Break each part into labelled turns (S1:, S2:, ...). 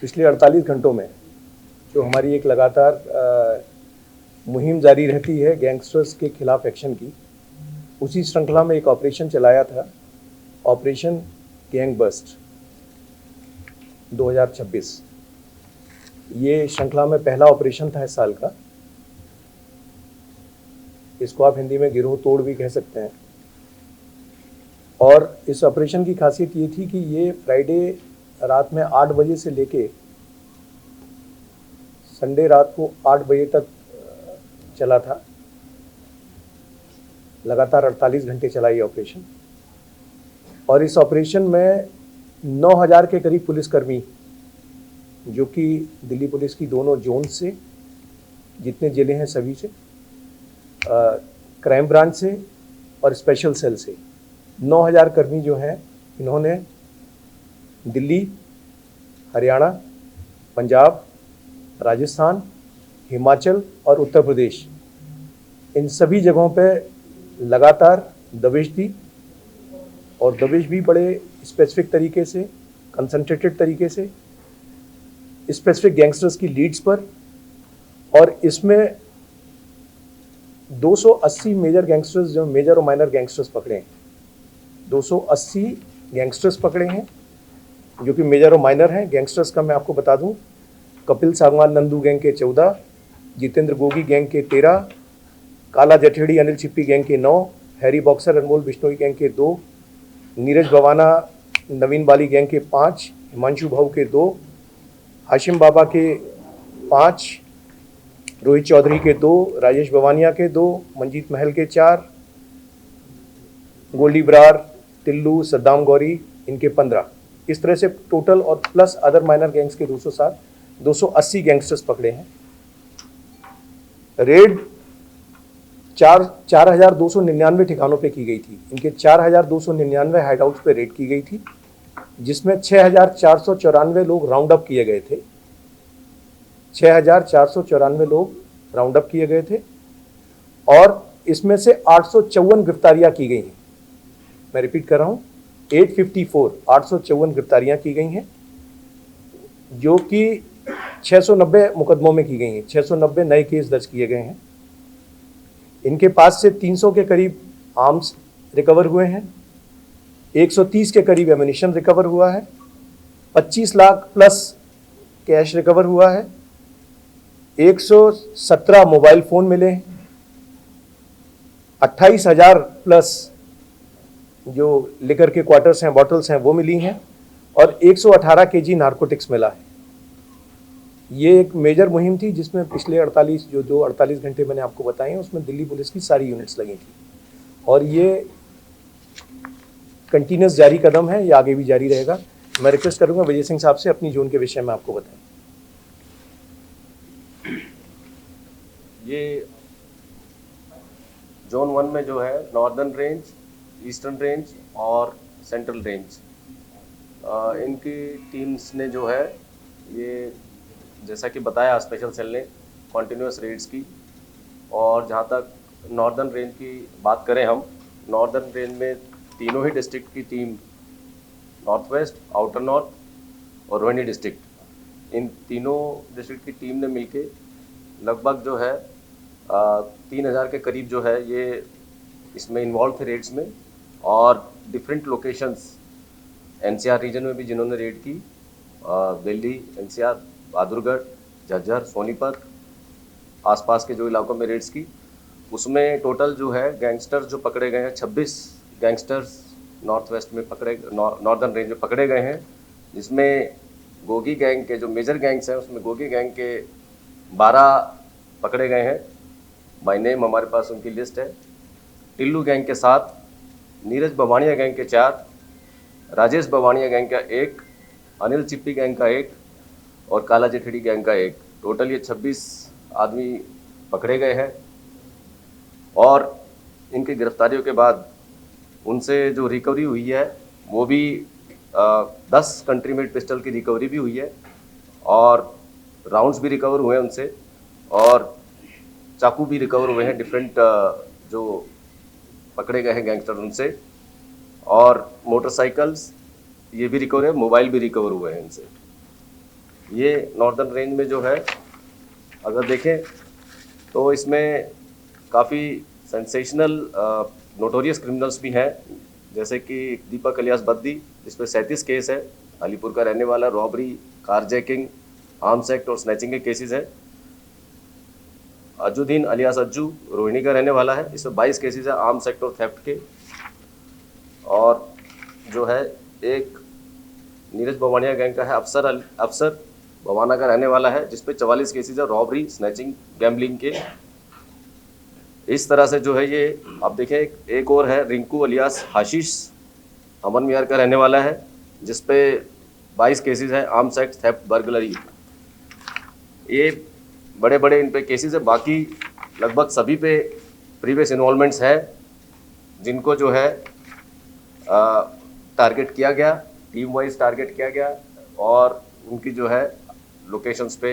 S1: पिछले 48 घंटों में जो हमारी एक लगातार मुहिम जारी रहती है गैंगस्टर्स के खिलाफ एक्शन की, उसी श्रृंखला में एक ऑपरेशन चलाया था, ऑपरेशन गैंग बस्ट 2026। ये श्रृंखला में पहला ऑपरेशन था इस साल का। इसको आप हिंदी में गिरोह तोड़ भी कह सकते हैं। और इस ऑपरेशन की खासियत ये थी कि ये फ्राइडे रात में 8 बजे से लेके संडे रात को 8 बजे तक चला था। लगातार 48 घंटे चला ये ऑपरेशन। और इस ऑपरेशन में 9000 के करीब पुलिसकर्मी, जो कि दिल्ली पुलिस की दोनों जोन से, जितने जिले हैं सभी से, क्राइम ब्रांच से और स्पेशल सेल से, 9000 कर्मी जो हैं, इन्होंने दिल्ली, हरियाणा, पंजाब, राजस्थान, हिमाचल और उत्तर प्रदेश, इन सभी जगहों पे लगातार दबिश दी। और दबिश भी बड़े स्पेसिफिक तरीके से, कंसंट्रेटेड तरीके से, स्पेसिफिक गैंगस्टर्स की लीड्स पर। और इसमें 280 मेजर गैंगस्टर्स, जो मेजर और माइनर गैंगस्टर्स पकड़े हैं, 280 गैंगस्टर्स पकड़े हैं जो कि मेजर और माइनर हैं। गैंगस्टर्स का मैं आपको बता दूं, कपिल सांगवान नंदू गैंग के 14, जितेंद्र गोगी गैंग के 13, काला जठेड़ी अनिल छिप्पी गैंग के 9, हैरी बॉक्सर अनमोल बिश्नोई गैंग के 2, नीरज भवाना नवीन बाली गैंग के 5, हिमांशु भाऊ के 2, हाशिम बाबा के 5, रोहित चौधरी के 2, राजेश भवानिया के 2, मंजीत महल के 4, गोल्डी ब्रार, टिल्लू, सद्दाम गौरी, इनके 15। इस तरह से टोटल, और प्लस अदर माइनर गैंग्स के 207, 280 गैंगस्टर्स पकड़े हैं। रेड 4299 ठिकानों पे की गई थी। इनके 4299 हाइडआउट्स पे रेड की गई थी, जिसमें 6494 लोग राउंड अप किए गए थे। 6494 लोग राउंड अप किए गए थे और इसमें से 854 गिरफ्तारियां की गई हैं। मैं रिपीट कर रहा हूं, 854 गिरफ्तारियां की गई हैं, जो कि 690 मुकदमों में की गई हैं। 690 नए केस दर्ज किए गए हैं। इनके पास से 300 के करीब आर्म्स रिकवर हुए हैं, 130 के करीब एम्यूनिशन रिकवर हुआ है, 25 लाख प्लस कैश रिकवर हुआ है, 117 मोबाइल फोन मिले हैं, 28,000 प्लस जो लिकर के क्वार्टर्स हैं, बॉटल्स हैं, वो मिली हैं, और 118 केजी नारकोटिक्स मिला है। ये एक मेजर मुहिम थी जिसमें पिछले 48 घंटे मैंने आपको बताए हैं, उसमें दिल्ली पुलिस की सारी यूनिट्स लगी थी। और ये कंटिन्यूस जारी कदम है, ये आगे भी जारी रहेगा। मैं रिक्वेस्ट करूंगा विजय सिंह साहब से अपनी जोन के विषय में आपको बताएं।
S2: ये जोन 1 में जो है नॉर्दर्न रेंज, ईस्टर्न रेंज और सेंट्रल रेंज, इनकी टीम्स ने जो है, ये जैसा कि बताया स्पेशल सेल ने, कॉन्टिन्यूस रेड्स की। और जहाँ तक नॉर्दर्न रेंज की बात करें हम, नॉर्दर्न रेंज में तीनों ही डिस्ट्रिक्ट की team, north west, outer north और रोहिणी डिस्ट्रिक्ट, इन तीनों डिस्ट्रिक्ट की टीम ने मिलके लगभग जो है 3000 के करीब जो है ये इसमें इन्वॉल्व थे रेड्स में। और डिफरेंट लोकेशंस एनसीआर रीजन में भी जिन्होंने रेड की, दिल्ली, एनसीआर, बहादुरगढ़, झज्जर, सोनीपत, आसपास के जो इलाकों में रेड्स की, उसमें टोटल जो है गैंगस्टर्स जो पकड़े गए हैं, 26 गैंगस्टर्स नॉर्थ वेस्ट में नॉर्दर्न रेंज में पकड़े गए हैं, जिसमें गोगी गैंग के जो मेजर गैंग्स हैं उसमें गोगी गैंग के 12 पकड़े गए हैं। बाय नेम हमारे पास उनकी लिस्ट है। टिल्लू गैंग के 7, नीरज भवानिया गैंग के 4, राजेश भवानिया गैंग का 1, अनिल चिप्पी गैंग का 1 और काला जेठड़ी गैंग का 1। टोटल ये 26 आदमी पकड़े गए हैं। और इनकी गिरफ्तारियों के बाद उनसे जो रिकवरी हुई है वो भी 10 कंट्री मेड पिस्टल की रिकवरी भी हुई है और राउंड्स भी रिकवर हुए हैं उनसे, और चाकू भी रिकवर हुए हैं डिफरेंट जो पकड़े गए हैं गैंगस्टर उनसे, और मोटरसाइकिल्स ये भी रिकवर है, मोबाइल भी रिकवर हुए हैं इनसे। ये नॉर्दर्न रेंज में जो है अगर देखें तो इसमें काफ़ी सेंसेशनल नोटोरियस क्रिमिनल्स भी हैं, जैसे कि दीपक अलियास बद्दी जिस पे 37 केस है, अलीपुर का रहने वाला, रॉबरी, कारजैकिंग, आर्म्स एक्ट और स्नैचिंग के केसेस हैं। अजुद्दीन अलियास अज्जू रोहिणी का रहने वाला है, इसमें 22 केसेस है आर्म्स एक्ट और थेफ्ट के। और जो है एक नीरज बवानिया गैंग का है, अफसर बवाना का रहने वाला है, जिसपे 44 केसेस है रॉबरी, स्नैचिंग, गैम्बलिंग के। इस तरह से जो है ये आप देखें, एक और है रिंकू अलियास हाशीश, अमन विहार का रहने वाला है, जिसपे 22 केसेस है आर्म्स एक्ट, थेफ्ट, बर्गलरी। ये बड़े बड़े इन पे केसेस है। बाकी लगभग सभी पे प्रीवियस इन्वॉल्वमेंट्स है, जिनको जो है टारगेट किया गया, टीम वाइज टारगेट किया गया, और उनकी जो है लोकेशंस पे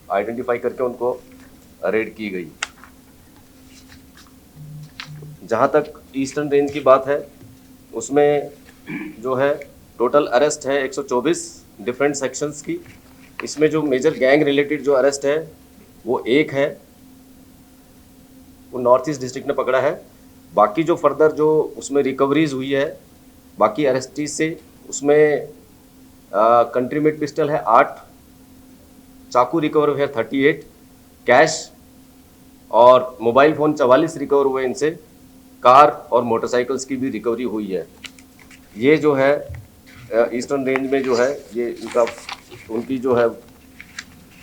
S2: आइडेंटिफाई करके उनको रेड की गई। जहाँ तक ईस्टर्न रेंज की बात है, उसमें जो है टोटल अरेस्ट है 124 डिफरेंट सेक्शंस की। इसमें जो मेजर गैंग रिलेटेड जो अरेस्ट है वो एक है, वो नॉर्थ ईस्ट डिस्ट्रिक्ट ने पकड़ा है। बाकी जो फर्दर जो उसमें रिकवरीज हुई है बाकी अरेस्टीज से, उसमें कंट्री मेड पिस्टल है 8, चाकू रिकवर हुए हैं 38, कैश और मोबाइल फ़ोन 44 रिकवर हुए इनसे, कार और मोटरसाइकिल्स की भी रिकवरी हुई है। ये जो है ईस्टर्न रेंज में जो है ये इनका उनकी जो है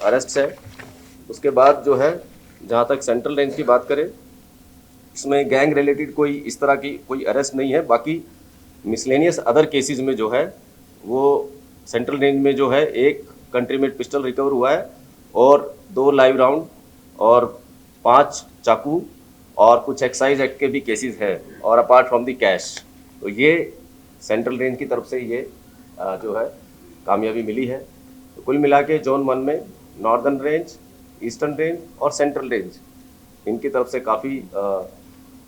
S2: अरेस्ट है। उसके बाद जो है जहाँ तक सेंट्रल रेंज की बात करें, इसमें गैंग रिलेटेड कोई इस तरह की कोई अरेस्ट नहीं है। बाकी मिसलेनियस अदर केसेस में जो है वो सेंट्रल रेंज में जो है एक कंट्री मेड पिस्टल रिकवर हुआ है, और 2 लाइव राउंड और 5 चाकू और कुछ एक्साइज एक्ट के भी केसेस है, और अपार्ट फ्रॉम द कैश। तो ये सेंट्रल रेंज की तरफ से ये जो है कामयाबी मिली है। तो कुल मिला के जोन 1 में नॉर्दर्न रेंज, ईस्टर्न रेंज और सेंट्रल रेंज, इनकी तरफ से काफ़ी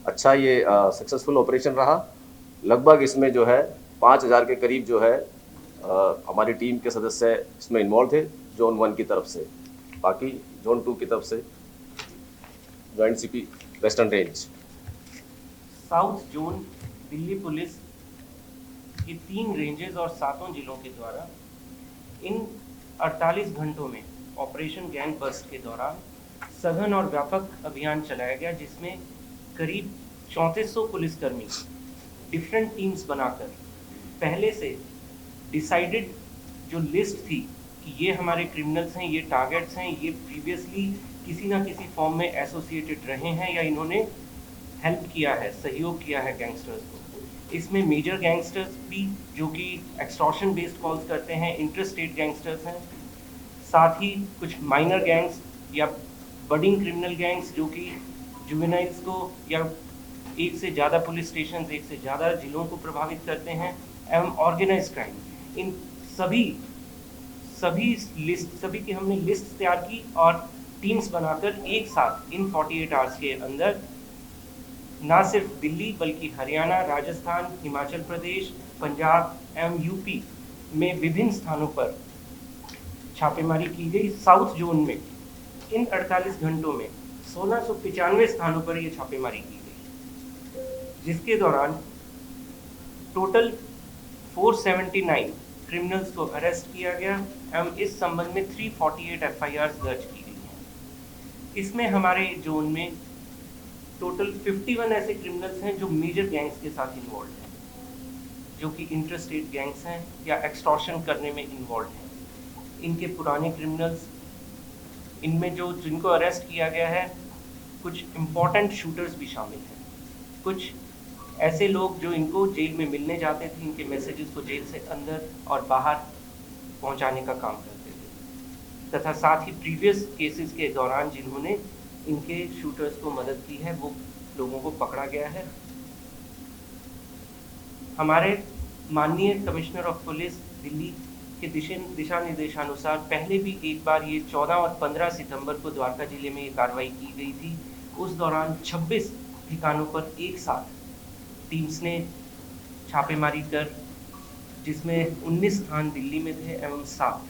S2: अच्छा ये सक्सेसफुल ऑपरेशन रहा। लगभग इसमें जो है 5000 के करीब जो है हमारी टीम के सदस्य इसमें इन्वॉल्व थे जोन 1 की तरफ से। बाकी जोन 2 की तरफ से joint CP western range.
S3: South zone Delhi police की 3 रेंजेस और 7 जिलों के द्वारा इन 48 घंटों में ऑपरेशन गैंग बस्ट के दौरान सघन और व्यापक अभियान चलाया गया, जिसमें करीब 3400 पुलिसकर्मी डिफरेंट टीम्स बनाकर पहले से डिसाइडेड जो लिस्ट थी कि ये हमारे क्रिमिनल्स हैं, ये टारगेट्स हैं, ये प्रीवियसली किसी ना किसी फॉर्म में एसोसिएटेड रहे हैं या इन्होंने हेल्प किया है, सहयोग किया है गैंगस्टर्स को। इसमें मेजर गैंगस्टर्स भी जो कि एक्सटॉर्शन बेस्ड कॉल्स करते हैं, इंटरस्टेट गैंगस्टर्स हैं, साथ ही कुछ माइनर गैंग्स या बडिंग क्रिमिनल गैंग्स जो कि जुवेनाइल्स को या एक से ज़्यादा पुलिस स्टेशन, एक से ज़्यादा जिलों को प्रभावित करते हैं, एवं ऑर्गेनाइज क्राइम। इन सभी की हमने लिस्ट तैयार की और टीम्स बनाकर एक साथ इन 48 आवर्स के अंदर ना सिर्फ दिल्ली बल्कि हरियाणा, राजस्थान, हिमाचल प्रदेश, पंजाब एवं यूपी में विभिन्न स्थानों पर छापेमारी की गई। साउथ जोन में इन 48 घंटों में 1695 स्थानों पर ये छापेमारी की गई, जिसके दौरान टोटल 479 क्रिमिनल्स को अरेस्ट किया गया एवं इस संबंध में 348 एफआईआर दर्ज की गई हैं। इसमें हमारे जोन में टोटल 51 ऐसे क्रिमिनल्स हैं जो मेजर गैंग्स के साथ इन्वॉल्व हैं, जो कि इंटरस्टेट गैंग्स हैं या एक्सटॉर्शन करने में इन्वॉल्व हैं। इनके पुराने क्रिमिनल्स, इनमें जो जिनको अरेस्ट किया गया है, कुछ इम्पॉर्टेंट शूटर्स भी शामिल हैं। कुछ ऐसे लोग जो इनको जेल में मिलने जाते थे, इनके मैसेजेस को जेल से अंदर और बाहर पहुंचाने का काम करते थे, तथा साथ ही प्रीवियस केसेस के दौरान जिन्होंने इनके शूटर्स को मदद की है, वो लोगों को पकड़ा गया है। हमारे माननीय कमिश्नर ऑफ पुलिस दिल्ली के दिशा निर्देशानुसार पहले भी एक बार ये 14 और 15 सितंबर को द्वारका जिले में ये कार्रवाई की गई थी। उस दौरान 26 ठिकानों पर एक साथ टीम्स ने छापेमारी कर, जिसमें 19 स्थान दिल्ली में थे एवं 7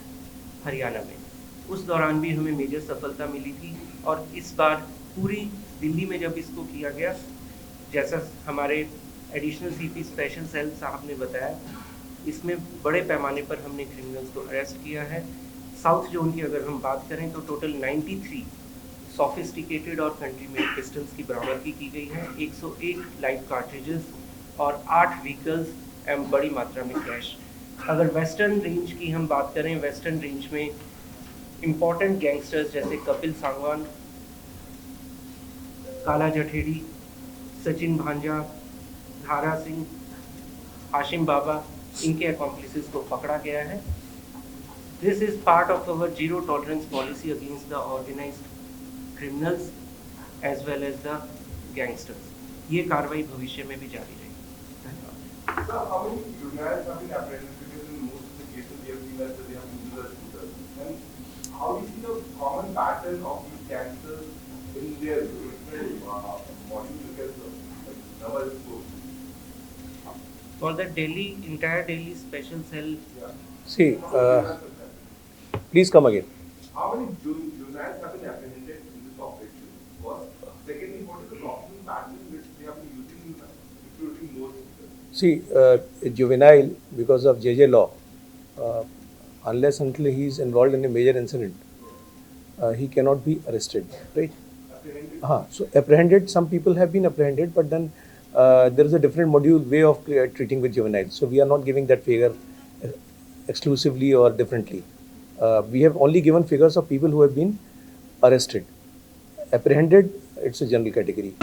S3: हरियाणा में। उस दौरान भी हमें मेजर सफलता मिली थी और इस बार पूरी दिल्ली में जब इसको किया गया, जैसा हमारे एडिशनल सीपी स्पेशल सेल साहब ने बताया, इसमें बड़े पैमाने पर हमने क्रिमिनल्स को अरेस्ट किया है। साउथ जोन की अगर हम बात करें तो टोटल 93 सोफिस्टिकेटेड और कंट्री मेड पिस्टल्स की बरामदगी की गई है, 101 लाइव कार्ट्रिजेस और 8 व्हीकल्स एवं बड़ी मात्रा में कैश। अगर वेस्टर्न रेंज की हम बात करें, वेस्टर्न रेंज में इम्पॉर्टेंट गैंगस्टर्स जैसे कपिल सांगवान, काला जठेड़ी, सचिन भांजा, धारा सिंह, हाशिम बाबा, इनके अकॉम्प्लिसेस को पकड़ा गया है। This is part of our zero tolerance policy against the organised criminals as well as the gangsters. ये कार्रवाई भविष्य में भी जारी रहेगी। धन्यवाद।
S4: Sir, how many juveniles have been apprehended? Because in most of the cases we have seen that they have been used as shooters. And how do you see the common pattern of these gangsters in their different modules? Because like number is so.
S3: For the entire Delhi special cell,
S4: Yeah.
S1: See, please come again.
S4: How many juveniles have been apprehended in this operation? First, secondly, what is the common pattern which they have been using in recruiting more shooters?
S1: See, a juvenile, because of JJ law, unless until he is involved in a major incident, he cannot be arrested, right?
S4: Apprehended?
S1: So apprehended, some people have been apprehended, but then there is a different module way of treating with juveniles. So we are not giving that figure exclusively or differently. We have only given figures of people who have been arrested. Apprehended, it's a general category.